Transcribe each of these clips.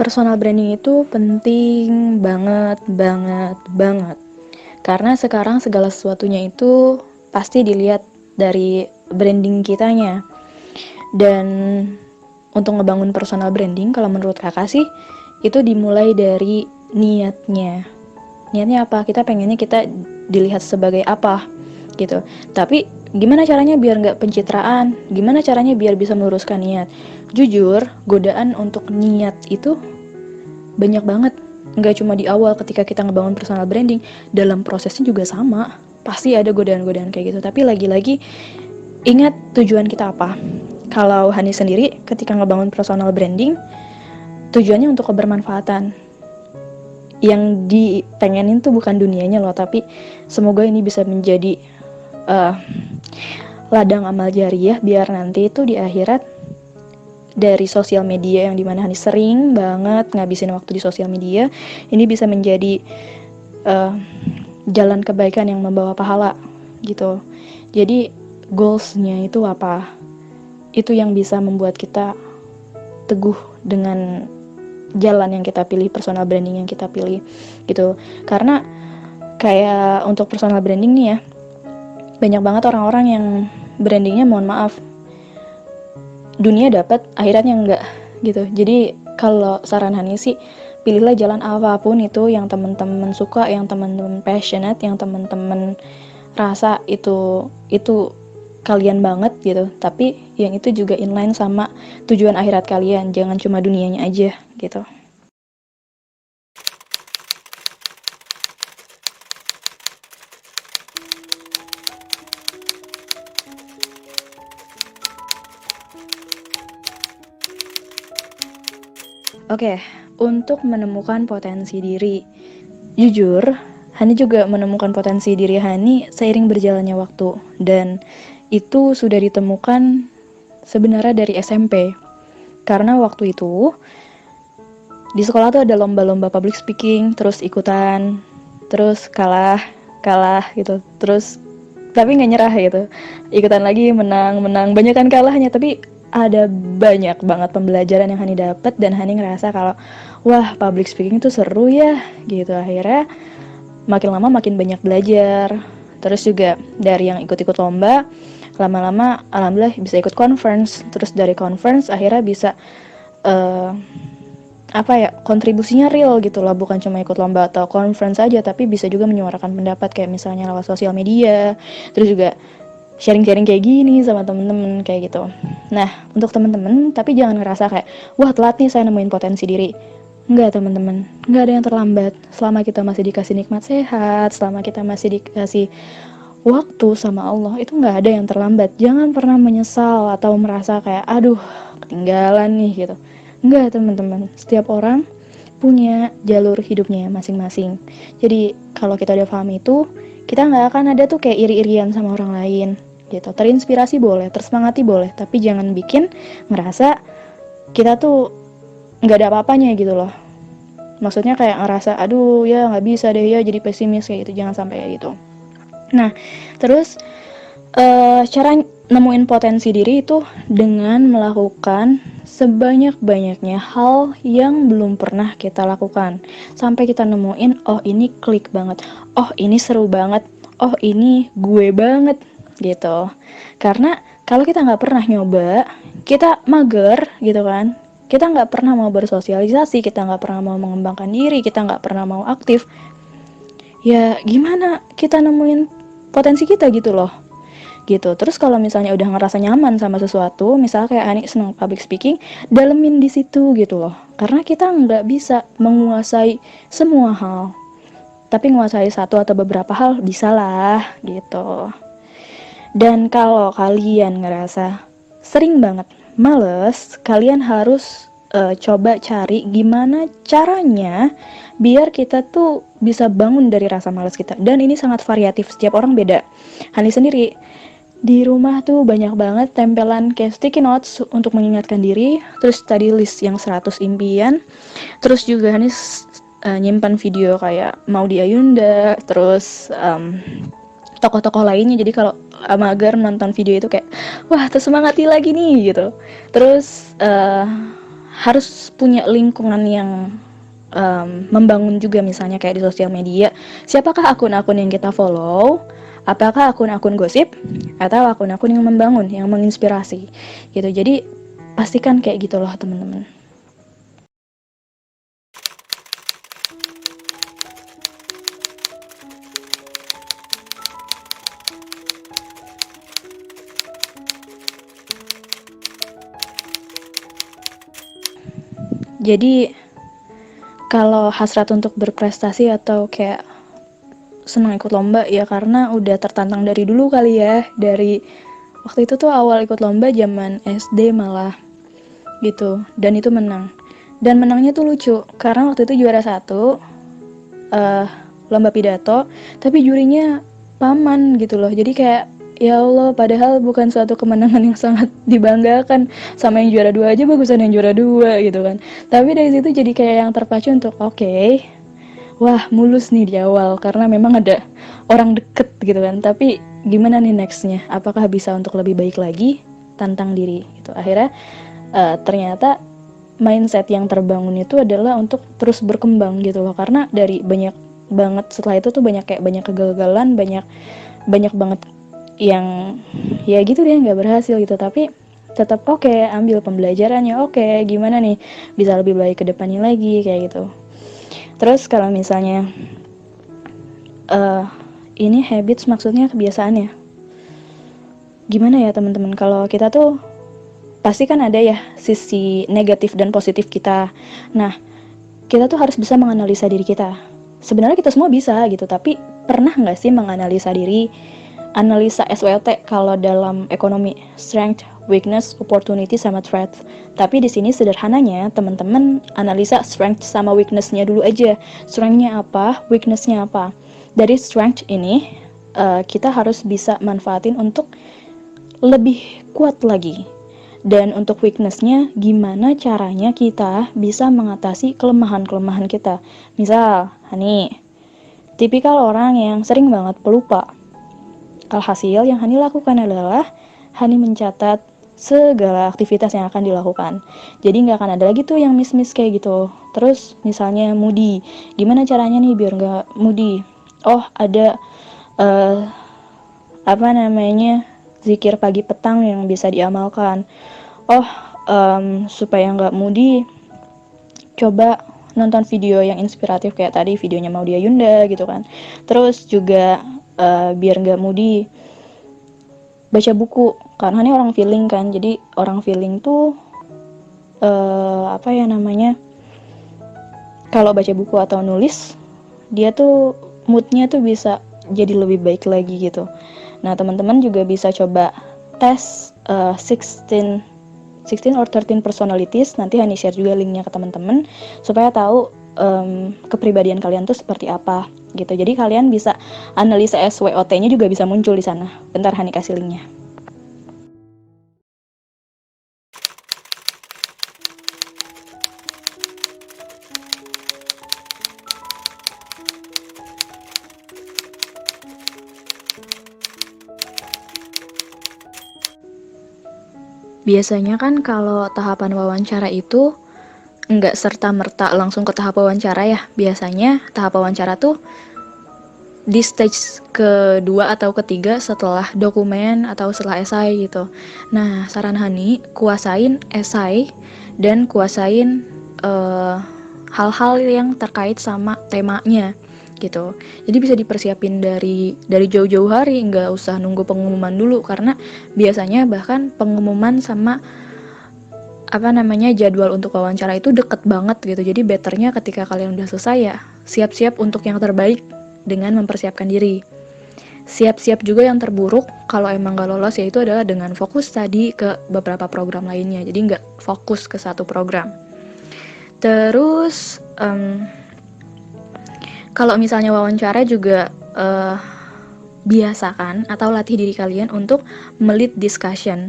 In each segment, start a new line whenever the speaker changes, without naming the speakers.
Personal branding itu penting banget, banget, banget. Karena sekarang segala sesuatunya itu pasti dilihat dari branding kitanya. Dan untuk ngebangun personal branding, kalau menurut kakak sih, itu dimulai dari niatnya. Niatnya apa? Kita pengennya kita dilihat sebagai apa gitu. Tapi gimana caranya biar nggak pencitraan? Gimana caranya biar bisa meluruskan niat? Jujur, godaan untuk niat itu banyak banget. Nggak cuma di awal ketika kita ngebangun personal branding, dalam prosesnya juga sama. Pasti ada godaan-godaan kayak gitu. Tapi lagi-lagi ingat tujuan kita apa. Kalau Hani sendiri ketika ngebangun personal branding, tujuannya untuk kebermanfaatan. Yang dipengenin tuh bukan dunianya loh, tapi semoga ini bisa menjadi ladang amal jariah biar nanti itu di akhirat dari sosial media yang dimana Hani sering banget ngabisin waktu di sosial media, ini bisa menjadi jalan kebaikan yang membawa pahala gitu. Jadi goalsnya itu apa? Itu yang bisa membuat kita teguh dengan jalan yang kita pilih, personal branding yang kita pilih gitu. Karena kayak untuk personal branding nih ya, banyak banget orang-orang yang brandingnya mohon maaf dunia dapat akhiratnya enggak gitu. Jadi kalau saran Hani sih, pilihlah jalan apapun itu yang teman-teman suka, yang teman-teman passionate, yang teman-teman rasa itu kalian banget gitu. Tapi yang itu juga inline sama tujuan akhirat kalian, jangan cuma dunianya aja gitu. Oke, untuk menemukan potensi diri. Jujur, Hani juga menemukan potensi diri Hani seiring berjalannya waktu. Dan itu sudah ditemukan sebenarnya dari SMP. Karena waktu itu, di sekolah tuh ada lomba-lomba public speaking, terus ikutan, terus kalah gitu. Terus, tapi nggak nyerah gitu. Ikutan lagi, menang, banyak kan kalahnya, tapi ada banyak banget pembelajaran yang Hani dapat dan Hani ngerasa kalau wah public speaking itu seru ya gitu. Akhirnya makin lama makin banyak belajar. Terus juga dari yang ikut-ikut lomba, lama-lama alhamdulillah bisa ikut conference. Terus dari conference akhirnya bisa kontribusinya real gitu loh, bukan cuma ikut lomba atau conference aja, tapi bisa juga menyuarakan pendapat kayak misalnya lewat sosial media, terus juga sharing-sharing kayak gini sama temen-temen kayak gitu. Nah, untuk temen-temen, tapi jangan ngerasa kayak, wah telat nih saya nemuin potensi diri. Enggak teman-teman, enggak ada yang terlambat. Selama kita masih dikasih nikmat sehat, selama kita masih dikasih waktu sama Allah, itu enggak ada yang terlambat. Jangan pernah menyesal atau merasa kayak, aduh ketinggalan nih gitu. Enggak teman-teman, setiap orang punya jalur hidupnya masing-masing. Jadi kalau kita udah paham itu, kita nggak akan ada tuh kayak iri-irian sama orang lain gitu. Terinspirasi boleh, tersemangati boleh, tapi jangan bikin ngerasa kita tuh nggak ada apa-apanya gitu loh. Maksudnya kayak ngerasa, aduh ya nggak bisa deh ya, jadi pesimis kayak gitu. Jangan sampai kayak gitu. Nah, terus cara nemuin potensi diri itu dengan melakukan sebanyak-banyaknya hal yang belum pernah kita lakukan sampai kita nemuin, oh ini klik banget, oh ini seru banget, oh ini gue banget gitu. Karena kalau kita nggak pernah nyoba, kita mager gitu kan, kita nggak pernah mau bersosialisasi, kita nggak pernah mau mengembangkan diri, kita nggak pernah mau aktif, ya gimana kita nemuin potensi kita gitu loh gitu. Terus kalau misalnya udah ngerasa nyaman sama sesuatu, misalnya kayak Ani seneng public speaking, dalemin di situ gitu loh. Karena kita nggak bisa menguasai semua hal, tapi menguasai satu atau beberapa hal bisa lah gitu. Dan kalau kalian ngerasa sering banget males, kalian harus coba cari gimana caranya biar kita tuh bisa bangun dari rasa malas kita. Dan ini sangat variatif, setiap orang beda. Hani sendiri di rumah tuh banyak banget tempelan kayak sticky notes untuk mengingatkan diri, terus study list yang 100 impian, terus juga Hani nyimpan video kayak Maudy Ayunda, terus tokoh-tokoh lainnya. Jadi kalau nonton video itu kayak wah tersemangati lagi nih gitu. Terus harus punya lingkungan yang membangun juga, misalnya kayak di sosial media, siapakah akun-akun yang kita follow, apakah akun-akun gosip atau akun-akun yang membangun, yang menginspirasi gitu. Jadi pastikan kayak gitu loh teman-teman. Jadi kalau hasrat untuk berprestasi atau kayak senang ikut lomba, ya karena udah tertantang dari dulu kali ya. Dari waktu itu tuh awal ikut lomba zaman SD malah gitu, dan itu menang. Dan menangnya tuh lucu karena waktu itu juara 1 lomba pidato, tapi jurinya paman gitu loh. Jadi kayak ya Allah, padahal bukan suatu kemenangan yang sangat dibanggakan, sama yang juara 2 aja bagusan yang juara 2 gitu kan. Tapi dari situ jadi kayak yang terpacu untuk oke, wah mulus nih di awal karena memang ada orang deket gitu kan. Tapi gimana nih nextnya? Apakah bisa untuk lebih baik lagi? Tantang diri gitu. Akhirnya ternyata mindset yang terbangun itu adalah untuk terus berkembang gitu loh. Karena dari banyak banget setelah itu tuh banyak kegagalan, banyak banget yang ya gitu deh nggak berhasil gitu. Tapi tetap oke, ambil pembelajarannya, oke, gimana nih bisa lebih baik ke depannya lagi kayak gitu. Terus kalau misalnya ini habits maksudnya kebiasaannya. Gimana ya teman-teman, kalau kita tuh pasti kan ada ya sisi negatif dan positif kita. Nah, kita tuh harus bisa menganalisa diri kita. Sebenarnya kita semua bisa gitu, tapi pernah nggak sih menganalisa diri? Analisa SWOT kalau dalam ekonomi, strength, weakness, opportunity, sama threat. Tapi di sini sederhananya teman-teman analisa strength sama weakness-nya dulu aja. Strength-nya apa, weakness-nya apa. Dari strength ini kita harus bisa manfaatin untuk lebih kuat lagi. Dan untuk weakness-nya, gimana caranya kita bisa mengatasi kelemahan-kelemahan kita. Misal, Hani, tipikal orang yang sering banget pelupa. Alhasil yang Hani lakukan adalah Hani mencatat segala aktivitas yang akan dilakukan. Jadi nggak akan ada lagi tuh yang miss-miss kayak gitu. Terus misalnya moody, gimana caranya nih biar nggak moody? Oh, ada apa namanya, zikir pagi petang yang bisa diamalkan. Oh, supaya nggak moody, coba nonton video yang inspiratif kayak tadi videonya Maudia Yunda gitu kan. Terus juga biar nggak moody, baca buku, karena ini orang feeling kan. Jadi orang feeling tuh apa ya namanya, kalau baca buku atau nulis, dia tuh moodnya tuh bisa jadi lebih baik lagi gitu. Nah teman-teman juga bisa coba tes 16 or 13 personalities. Nanti Hani share juga linknya ke teman-teman supaya tahu kepribadian kalian tuh seperti apa gitu. Jadi kalian bisa analisa SWOT-nya juga bisa muncul di sana. Bentar Hani kasih linknya. Biasanya kan kalau tahapan wawancara itu nggak serta-merta langsung ke tahap wawancara ya. Biasanya tahap wawancara tuh di stage kedua atau ketiga setelah dokumen atau setelah esai gitu. Nah, saran Hani, kuasain esai dan kuasain hal-hal yang terkait sama temanya gitu. Jadi bisa dipersiapin dari jauh-jauh hari, nggak usah nunggu pengumuman dulu, karena biasanya bahkan pengumuman sama apa namanya jadwal untuk wawancara itu deket banget gitu. Jadi betternya ketika kalian udah selesai ya siap-siap untuk yang terbaik dengan mempersiapkan diri. Siap-siap juga yang terburuk kalau emang gak lolos, yaitu adalah dengan fokus tadi ke beberapa program lainnya. Jadi gak fokus ke satu program. Terus kalau misalnya wawancara juga biasakan atau latih diri kalian untuk melead discussion.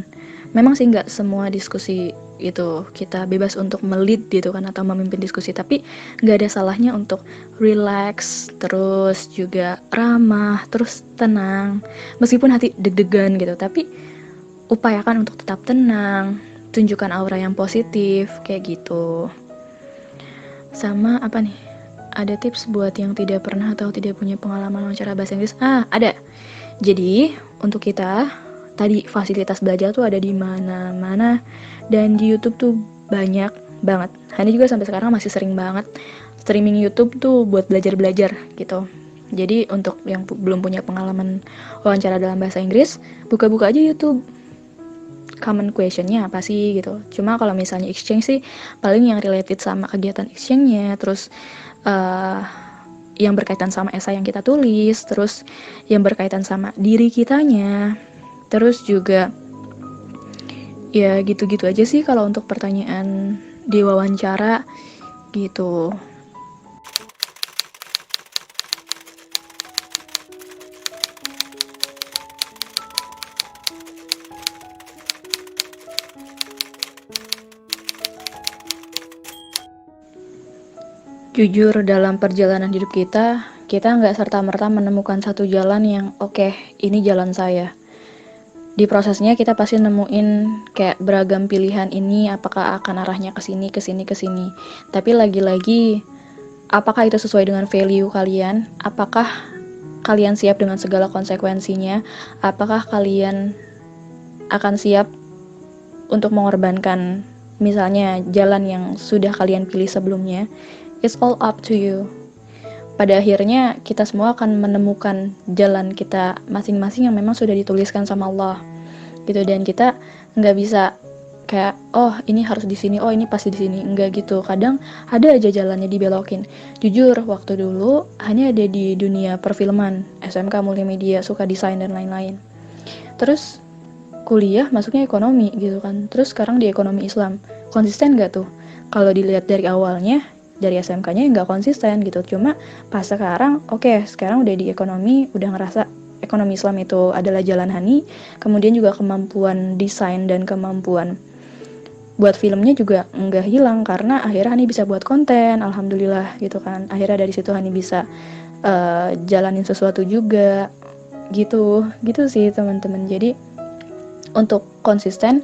Memang sih nggak semua diskusi itu kita bebas untuk melead gitu kan atau memimpin diskusi, tapi nggak ada salahnya untuk relax, terus juga ramah, terus tenang, meskipun hati deg-degan gitu, tapi upayakan untuk tetap tenang, tunjukkan aura yang positif kayak gitu. Sama apa nih, ada tips buat yang tidak pernah atau tidak punya pengalaman wawancara bahasa Inggris? Ada. Jadi untuk kita tadi fasilitas belajar tuh ada di mana-mana, dan di YouTube tuh banyak banget. Hani juga sampai sekarang masih sering banget streaming YouTube tuh buat belajar-belajar gitu. Jadi untuk yang belum punya pengalaman wawancara dalam bahasa Inggris, buka-buka aja YouTube. Common questionnya apa sih gitu. Cuma kalau misalnya exchange sih paling yang related sama kegiatan exchange-nya, terus yang berkaitan sama esai yang kita tulis, terus yang berkaitan sama diri kitanya, terus juga ya gitu-gitu aja sih kalau untuk pertanyaan di wawancara gitu. Jujur dalam perjalanan hidup kita nggak serta-merta menemukan satu jalan yang oke, ini jalan saya. Di prosesnya kita pasti nemuin kayak beragam pilihan ini, apakah akan arahnya ke sini, ke sini, ke sini. Tapi lagi-lagi, apakah itu sesuai dengan value kalian? Apakah kalian siap dengan segala konsekuensinya? Apakah kalian akan siap untuk mengorbankan misalnya jalan yang sudah kalian pilih sebelumnya? It's all up to you. Pada akhirnya kita semua akan menemukan jalan kita masing-masing yang memang sudah dituliskan sama Allah gitu, dan kita nggak bisa kayak oh ini harus di sini, oh ini pasti di sini, enggak gitu. Kadang ada aja jalannya dibelokin. Jujur waktu dulu hanya ada di dunia perfilman, SMK multimedia, suka desain dan lain-lain. Terus kuliah masuknya ekonomi gitu kan, terus sekarang di ekonomi Islam. Konsisten nggak tuh? Kalau dilihat dari awalnya dari SMK-nya nggak konsisten gitu. Cuma pas sekarang, sekarang udah di ekonomi, udah ngerasa ekonomi Islam itu adalah jalan Hani. Kemudian juga kemampuan desain dan kemampuan buat filmnya juga nggak hilang, karena akhirnya Hani bisa buat konten, alhamdulillah gitu kan. Akhirnya dari situ Hani bisa jalanin sesuatu juga gitu sih teman-teman. Jadi untuk konsisten,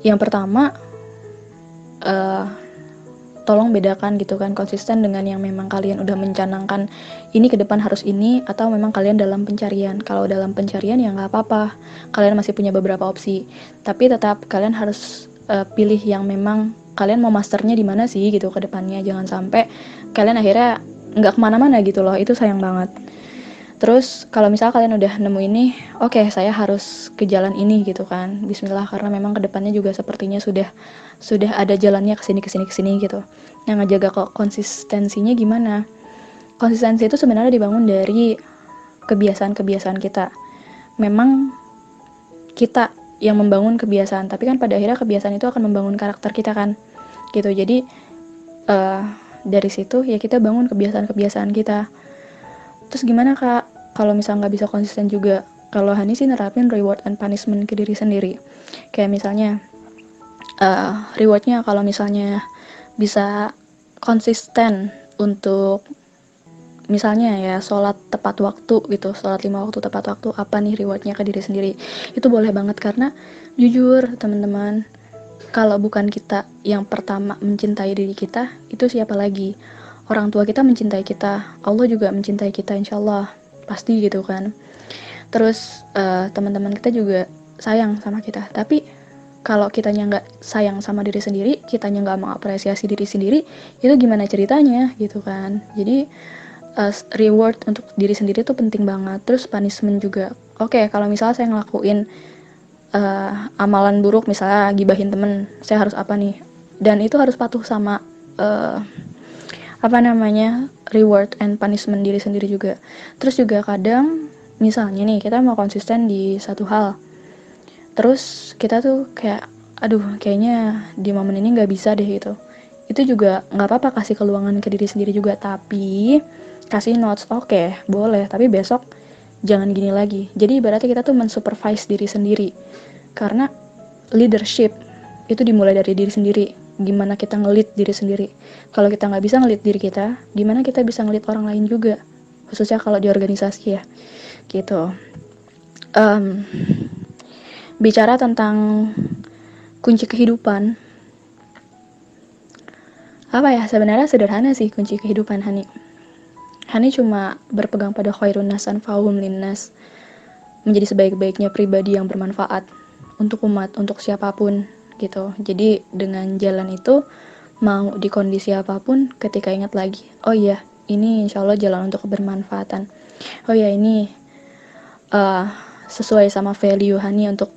yang pertama tolong bedakan gitu kan, konsisten dengan yang memang kalian udah mencanangkan ini ke depan harus ini, atau memang kalian dalam pencarian. Kalau dalam pencarian ya nggak apa-apa, kalian masih punya beberapa opsi, tapi tetap kalian harus pilih yang memang kalian mau masternya di mana sih gitu ke depannya. Jangan sampai kalian akhirnya nggak kemana-mana gitu loh, itu sayang banget. Terus kalau misal kalian udah nemu ini, saya harus ke jalan ini gitu kan, bismillah, karena memang kedepannya juga sepertinya sudah ada jalannya kesini gitu. Yang ngejaga kok konsistensinya gimana? Konsistensi itu sebenarnya dibangun dari kebiasaan-kebiasaan kita. Memang kita yang membangun kebiasaan, tapi kan pada akhirnya kebiasaan itu akan membangun karakter kita kan, gitu. Jadi dari situ ya kita bangun kebiasaan-kebiasaan kita. Terus gimana kak kalau misal nggak bisa konsisten juga? Kalau Hani sih nerapin reward and punishment ke diri sendiri. Kayak misalnya rewardnya kalau misalnya bisa konsisten untuk misalnya ya sholat tepat waktu gitu, sholat 5 waktu tepat waktu, apa nih rewardnya ke diri sendiri? Itu boleh banget, karena jujur teman-teman, kalau bukan kita yang pertama mencintai diri kita, itu siapa lagi? Orang tua kita mencintai kita, Allah juga mencintai kita, insya Allah pasti gitu kan. Terus teman-teman kita juga sayang sama kita. Tapi kalau kitanya nggak sayang sama diri sendiri, kitanya nggak mengapresiasi diri sendiri, itu gimana ceritanya gitu kan. Jadi reward untuk diri sendiri itu penting banget. Terus punishment juga. Kalau misalnya saya ngelakuin amalan buruk, misalnya gibahin temen, saya harus apa nih? Dan itu harus patuh sama reward and punishment diri sendiri juga. Terus juga kadang misalnya nih kita mau konsisten di satu hal, terus kita tuh kayak aduh kayaknya di momen ini nggak bisa deh gitu. Itu juga nggak apa-apa, kasih keluangan ke diri sendiri juga, tapi kasih notes, boleh, tapi besok jangan gini lagi. Jadi ibaratnya kita tuh mensupervise diri sendiri, karena leadership itu dimulai dari diri sendiri. Gimana kita ngelit diri sendiri? Kalau kita nggak bisa ngelit diri kita, gimana kita bisa ngelit orang lain juga? Khususnya kalau di organisasi ya, gitu. Bicara tentang kunci kehidupan. Apa ya, sebenarnya sederhana sih kunci kehidupan Hani. Hani cuma berpegang pada khairun nas anfa'uhum linnas, menjadi sebaik-baiknya pribadi yang bermanfaat untuk umat, untuk siapapun gitu. Jadi dengan jalan itu, mau di kondisi apapun, ketika ingat lagi, oh iya, ini insya Allah jalan untuk kebermanfaatan. Oh ya, ini uh, sesuai sama value Hani untuk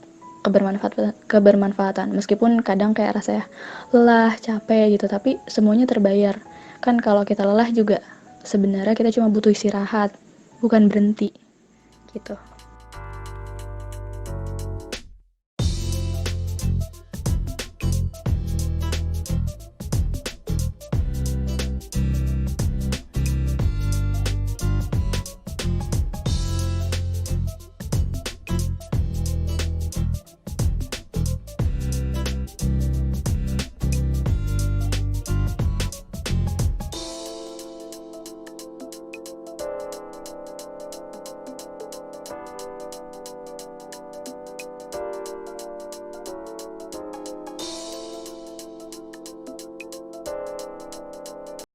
kebermanfaatan. Meskipun kadang kayak rasa ya lelah, capek gitu, tapi semuanya terbayar. Kan kalau kita lelah juga sebenarnya kita cuma butuh istirahat, bukan berhenti gitu.